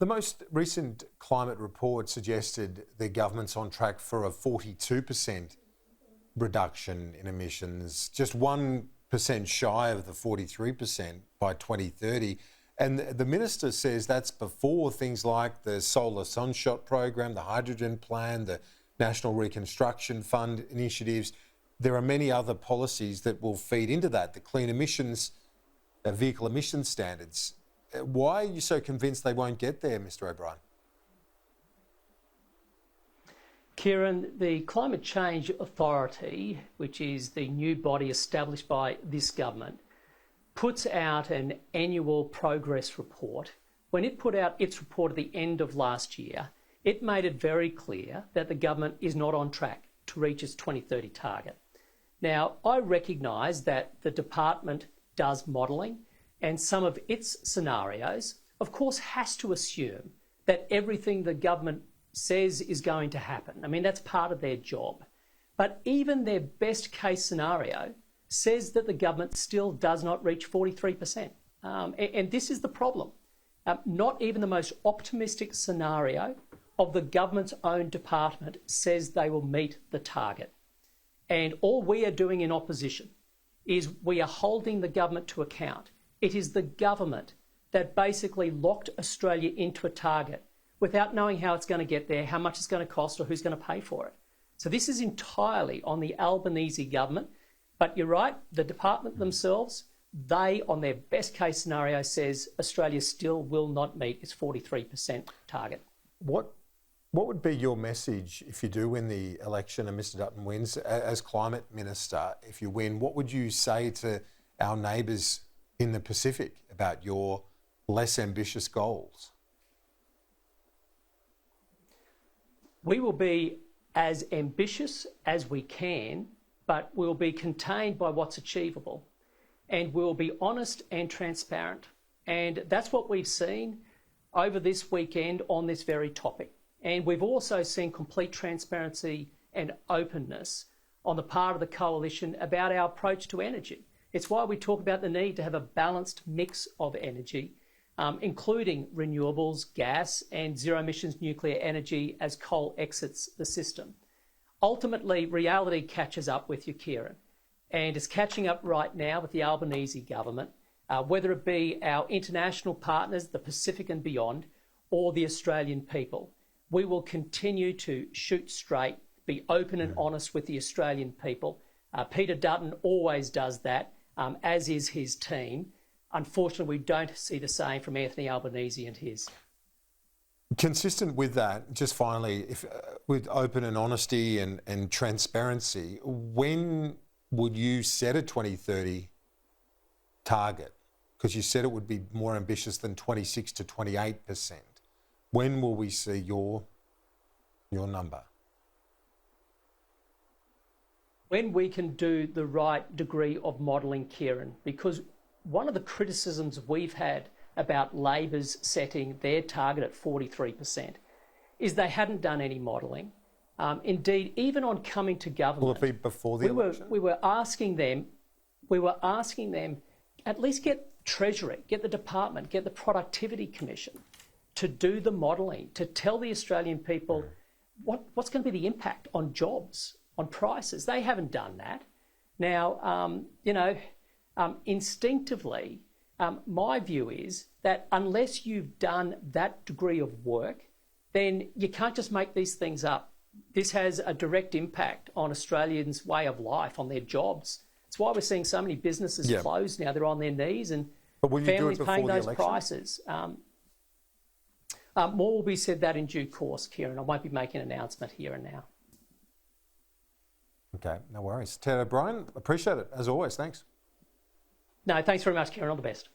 The most recent climate report suggested the government's on track for a 42% reduction in emissions, just 1% shy of the 43% by 2030. And the minister says that's before things like the Solar Sunshot program, the hydrogen plan, the National Reconstruction Fund initiatives. There are many other policies that will feed into that, the clean emissions, vehicle emission standards. Why are you so convinced they won't get there, Mr O'Brien? Kieran, the Climate Change Authority, which is the new body established by this government, puts out an annual progress report. When it put out its report at the end of last year, it made it very clear that the government is not on track to reach its 2030 target. Now, I recognise that the department does modelling, and some of its scenarios, of course, has to assume that everything the government says is going to happen. I mean, that's part of their job. But even their best case scenario says that the government still does not reach 43%. And this is the problem. Not even the most optimistic scenario of the government's own department says they will meet the target. And all we are doing in opposition is we are holding the government to account. It is the government that basically locked Australia into a target without knowing how it's going to get there, how much it's going to cost, or who's going to pay for it. So this is entirely on the Albanese government. But you're right, the department themselves, they, on their best case scenario, says Australia still will not meet its 43% target. What would be your message if you do win the election and Mr Dutton wins as Climate Minister? If you win, what would you say to our neighbours in the Pacific about your less ambitious goals? We will be as ambitious as we can, but we'll be contained by what's achievable. And we'll be honest and transparent. And that's what we've seen over this weekend on this very topic. And we've also seen complete transparency and openness on the part of the coalition about our approach to energy. It's why we talk about the need to have a balanced mix of energy, including renewables, gas, and zero-emissions nuclear energy as coal exits the system. Ultimately, reality catches up with you, Kieran, and it's catching up right now with the Albanese government, whether it be our international partners, the Pacific and beyond, or the Australian people. We will continue to shoot straight, be open and honest with the Australian people. Peter Dutton always does that, as is his team. Unfortunately, we don't see the same from Anthony Albanese and his. Consistent with that, just finally, with open and honesty and transparency, when would you set a 2030 target? Because you said it would be more ambitious than 26 to 28%. When will we see your number? When we can do the right degree of modelling, Kieran, because one of the criticisms we've had about Labor's setting their target at 43% is they hadn't done any modelling. Indeed, even on coming to government, will it be before the election? We were asking them at least get Treasury, get the department, get the Productivity Commission to do the modelling, to tell the Australian people what's going to be the impact on jobs, on prices. They haven't done that. Now, instinctively, my view is that unless you've done that degree of work, then you can't just make these things up. This has a direct impact on Australians' way of life, on their jobs. It's why we're seeing so many businesses close now. They're on their knees and families paying those prices. More will be said that in due course, Kieran. I won't be making an announcement here and now. Okay, no worries. Ted O'Brien, appreciate it, as always. Thanks. No, thanks very much, Kieran. All the best.